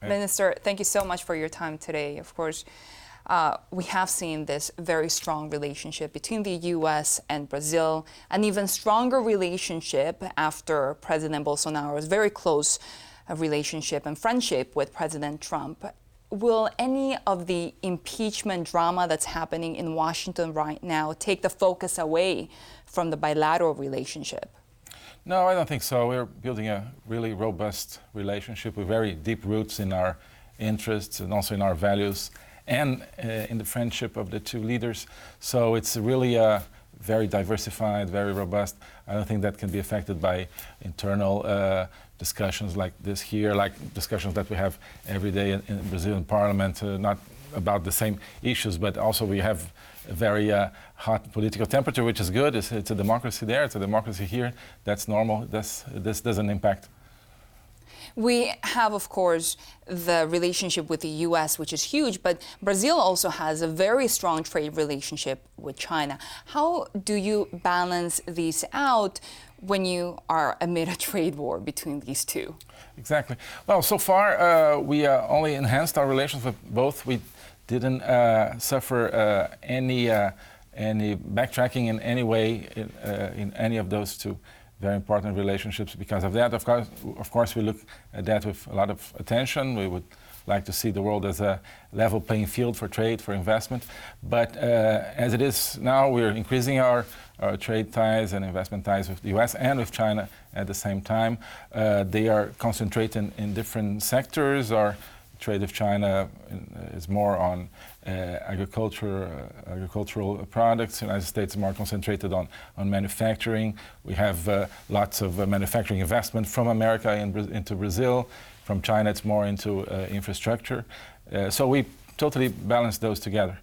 Minister, thank you so much for your time today. Of course, we have seen this very strong relationship between the U.S. and Brazil, an even stronger relationship after President Bolsonaro's very close relationship and friendship with President Trump. Will any of the impeachment drama that's happening in Washington right now take the focus away from the bilateral relationship? No, I don't think so. We're building a really robust relationship with very deep roots in our interests and also in our values and in the friendship of the two leaders. So it's really very diversified, very robust. I don't think that can be affected by internal discussions like this here, like discussions that we have every day in Brazilian Parliament, not about the same issues, but also we have a very hot political temperature, which is good. It's a democracy there, it's a democracy here. That's normal. This doesn't impact. We have, of course, the relationship with the U.S., which is huge, but Brazil also has a very strong trade relationship with China. How do you balance these out when you are amid a trade war between these two? Exactly. Well, so far, we only enhanced our relations with both. We didn't suffer any backtracking in any way in any of those two very important relationships because of that. Of course, we look at that with a lot of attention. We would like to see the world as a level playing field for trade, for investment. But as it is now, we're increasing our trade ties and investment ties with the U.S. and with China at the same time. They are concentrated in different sectors. Our trade with China is more on agricultural products. The United States is more concentrated on manufacturing. We have lots of manufacturing investment from America into Brazil. From China, it's more into infrastructure. So we totally balance those together.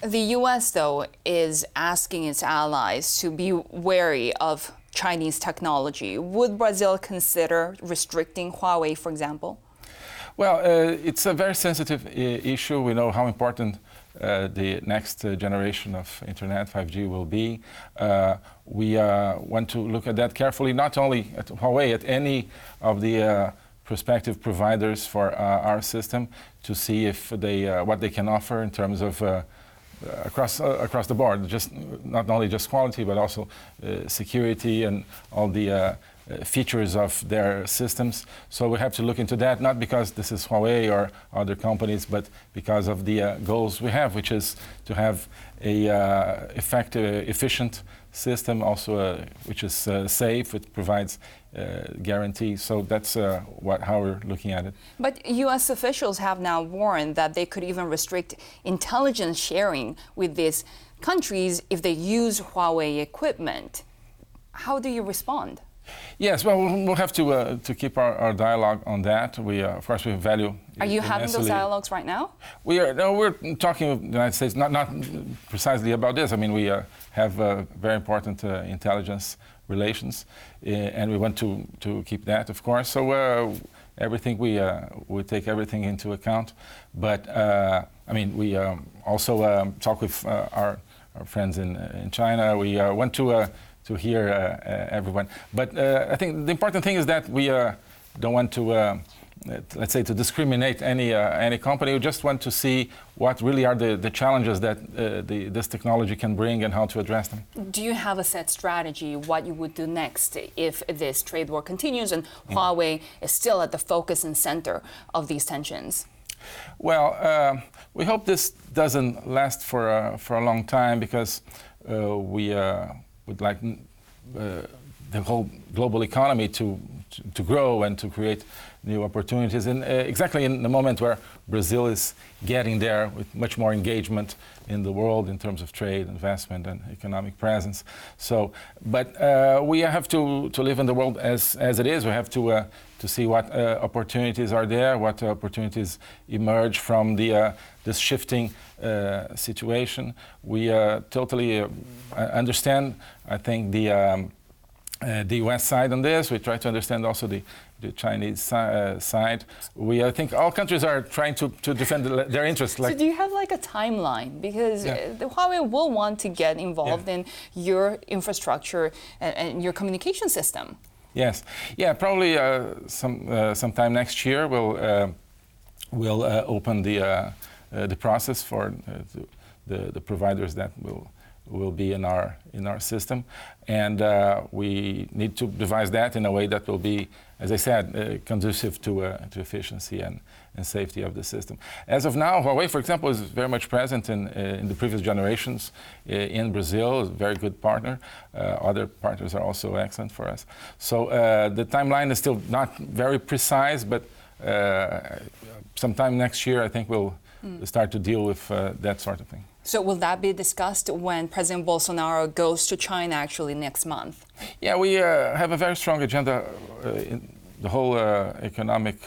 The U.S., though, is asking its allies to be wary of Chinese technology. Would Brazil consider restricting Huawei, for example? Well, it's a very sensitive issue. We know how important the next generation of Internet, 5G, will be. We want to look at that carefully, not only at Huawei, at any of the prospective providers for our system, to see if they what they can offer in terms of across the board, just not only just quality, but also security and all the features of their systems. So we have to look into that, not because this is Huawei or other companies, but because of the goals we have, which is to have a effective, efficient system, also which is safe, which provides guarantees. So that's how we're looking at it. But U.S. officials have now warned that they could even restrict intelligence sharing with these countries if they use Huawei equipment. How do you respond? Yes, well, we'll have to keep our dialogue on that. We, of course, we value. Are you having those dialogues right now? We're talking with the United States, not precisely about this. I mean, we have very important intelligence relations, and we want to keep that, of course. So everything we take everything into account. But I mean, we also talk with our friends in China. We want to hear everyone. But I think the important thing is that we don't want to, let's say, to discriminate any company. We just want to see what really are the challenges that this technology can bring and how to address them. Do you have a set strategy, what you would do next if this trade war continues and Huawei is still at the focus and center of these tensions? Well, we hope this doesn't last for a long time, because we would like the whole global economy to grow and to create new opportunities. And exactly in the moment where Brazil is getting there with much more engagement in the world in terms of trade, investment, and economic presence. So, but we have to live in the world as it is. We have to see what opportunities are there, what opportunities emerge from this shifting situation. We totally understand, I think, the U.S. side on this. We try to understand also the Chinese side. I think all countries are trying to defend their interests. So do you have like a timeline? Because the Huawei will want to get involved in your infrastructure and your communication system. Yes. Yeah, probably sometime next year we'll will open the process for the providers that will be in our system, and we need to devise that in a way that will be, as I said, conducive to efficiency and safety of the system. As of now, Huawei, for example, is very much present in the previous generations in Brazil, is a very good partner. Other partners are also excellent for us. So the timeline is still not very precise, but sometime next year, I think we'll start to deal with that sort of thing. So will that be discussed when President Bolsonaro goes to China actually next month? Yeah, we have a very strong agenda in the whole economic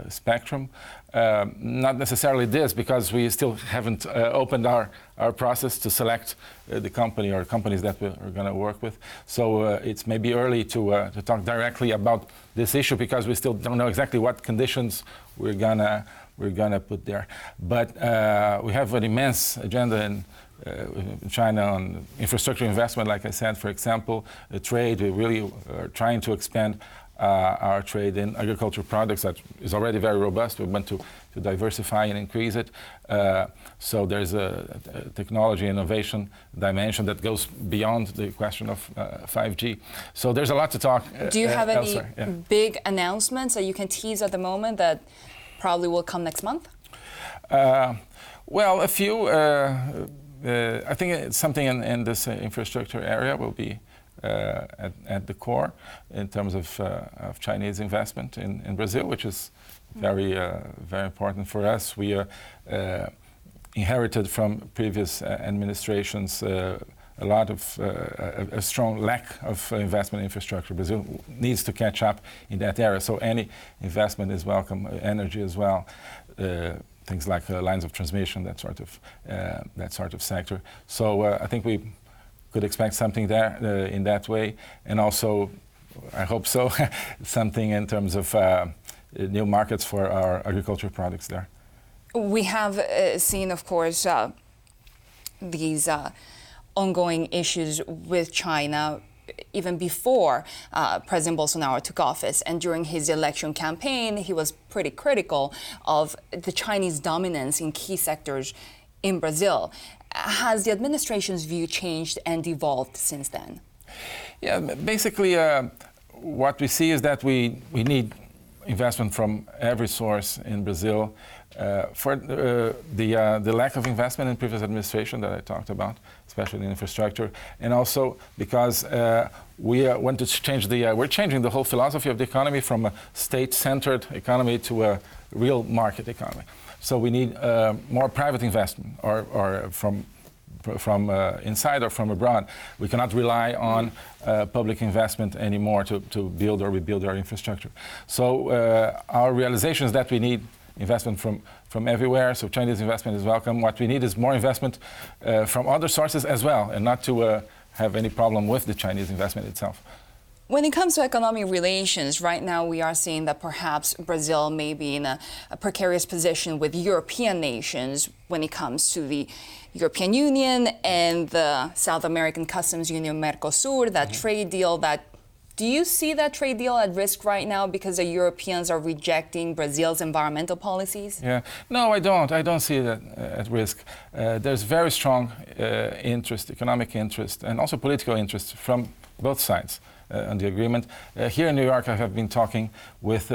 spectrum. Not necessarily this, because we still haven't opened our process to select the company or companies that we're going to work with. So it's maybe early to talk directly about this issue, because we still don't know exactly what conditions we're gonna put there. But we have an immense agenda in China on infrastructure investment, like I said, for example, trade. We really are trying to expand our trade in agricultural products that is already very robust. We want to diversify and increase it. So there's a technology innovation dimension that goes beyond the question of 5G. So there's a lot to talk. Do you have any elsewhere. big announcements that you can tease at the moment that probably will come next month? Well, a few. I think it's something in this infrastructure area will be at the core in terms of Chinese investment in Brazil, which is very important for us. We inherited from previous administrations a lot of a strong lack of investment in infrastructure. Brazil needs to catch up in that area, so any investment is welcome. Energy as well, things like lines of transmission, that sort of sector. So I think we could expect something there in that way, and also, I hope so, something in terms of new markets for our agricultural products there. We have seen, of course, these ongoing issues with China even before President Bolsonaro took office. And during his election campaign, he was pretty critical of the Chinese dominance in key sectors in Brazil. Has the administration's view changed and evolved since then? Yeah, basically what we see is that we need investment from every source in Brazil. For the lack of investment in previous administration that I talked about, especially in infrastructure, and also because we want to change we're changing the whole philosophy of the economy from a state-centered economy to a real market economy. So we need more private investment, or from inside or from abroad. We cannot rely on public investment anymore to build or rebuild our infrastructure. So our realization is that we need investment from everywhere, so Chinese investment is welcome. What we need is more investment from other sources as well, and not to have any problem with the Chinese investment itself. When it comes to economic relations, right now we are seeing that perhaps Brazil may be in a precarious position with European nations when it comes to the European Union and the South American Customs Union, Mercosur, that trade deal. Do you see that trade deal at risk right now because the Europeans are rejecting Brazil's environmental policies? Yeah, no, I don't. I don't see that at risk. There's very strong interest, economic interest, and also political interest from both sides on the agreement. Here in New York, I have been talking with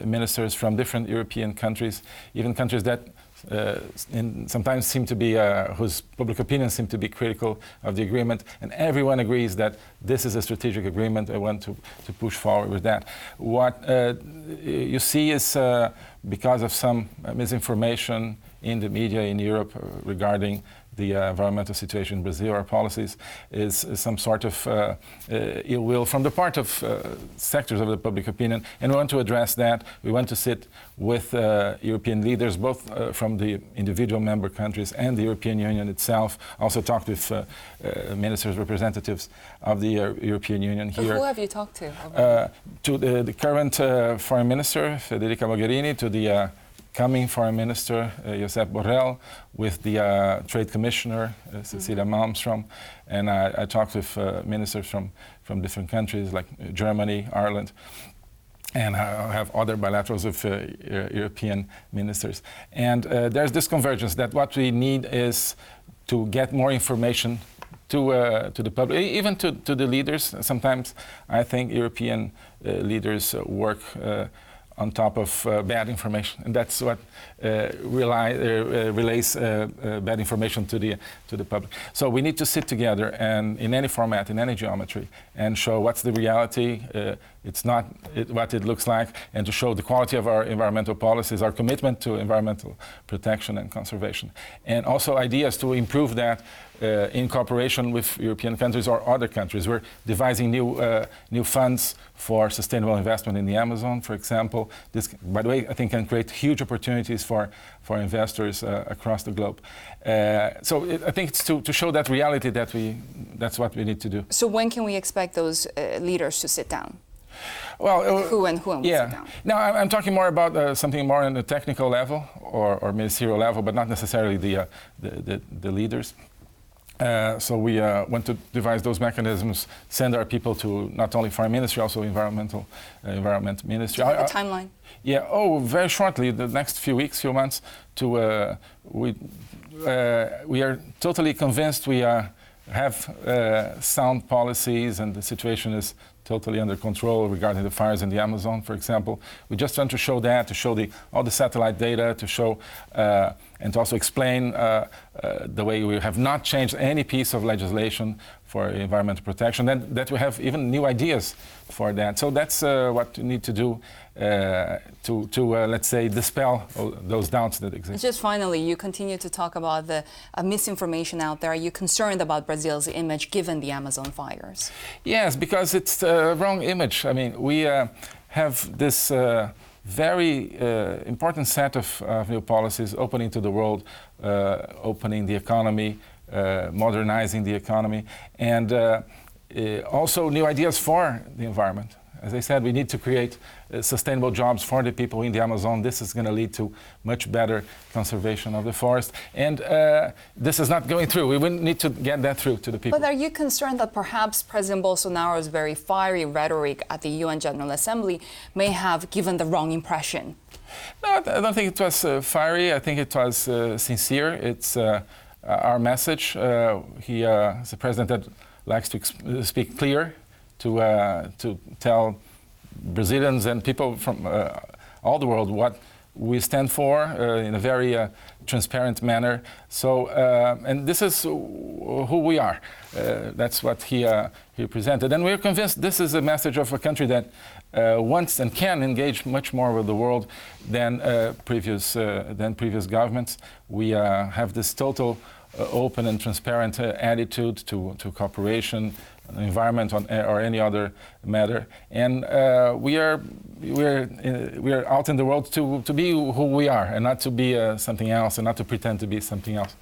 ministers from different European countries, even countries that sometimes seem to be, whose public opinion seem to be critical of the agreement, and everyone agrees that this is a strategic agreement. I want to push forward with that. What you see is because of some misinformation in the media in Europe regarding the environmental situation in Brazil, our policies, is some sort of ill will from the part of sectors of the public opinion, and we want to address that. We want to sit with European leaders, both from the individual member countries and the European Union itself. Also talked with ministers, representatives of the European Union here. Who have you talked to? To the current Foreign Minister, Federica Mogherini, to the coming Foreign Minister, Josep Borrell, with the Trade Commissioner, Cecilia Malmström, and I talked with ministers from different countries like Germany, Ireland. and have other bilaterals with European ministers. And there's this convergence that what we need is to get more information to the public, even to the leaders. Sometimes I think European leaders work on top of bad information, and that's what relays bad information to the public. So we need to sit together and in any format, in any geometry, and show what's the reality. It's not what it looks like, and to show the quality of our environmental policies, our commitment to environmental protection and conservation, and also ideas to improve that in cooperation with European countries or other countries. We're devising new funds for sustainable investment in the Amazon, for example. This, by the way, I think can create huge opportunities for investors across the globe. I think it's to show that reality that's what we need to do. So when can we expect those leaders to sit down? Well, who and will sit down? Now, I'm talking more about something more on the technical level or ministerial level, but not necessarily the leaders. So we want to devise those mechanisms, send our people to not only Foreign Ministry, also Environment Ministry. So the timeline? Yeah. Oh, very shortly, the next few weeks, few months. We are totally convinced we have sound policies, and the situation is totally under control regarding the fires in the Amazon, for example. We just want to show that, to show all the satellite data, to show and to also explain the way we have not changed any piece of legislation for environmental protection, that we have even new ideas for that. So that's what we need to do let's say, dispel those doubts that exist. Just finally, you continue to talk about the misinformation out there. Are you concerned about Brazil's image given the Amazon fires? Yes, because it's the wrong image. I mean, we have this very important set of new policies opening to the world, opening the economy, modernizing the economy, and also new ideas for the environment. As I said, we need to create sustainable jobs for the people in the Amazon. This is going to lead to much better conservation of the forest. And this is not going through. We will need to get that through to the people. But are you concerned that perhaps President Bolsonaro's very fiery rhetoric at the UN General Assembly may have given the wrong impression? No, I don't think it was fiery. I think it was sincere. It's our message. He is a president that likes to speak clear, to tell Brazilians and people from all the world what we stand for in a very transparent manner. So, and this is who we are. That's what he presented. And we're convinced this is a message of a country that wants and can engage much more with the world than previous governments. We have this total open and transparent attitude to cooperation, environment, or any other matter, and we are out in the world to be who we are, and not to be something else, and not to pretend to be something else.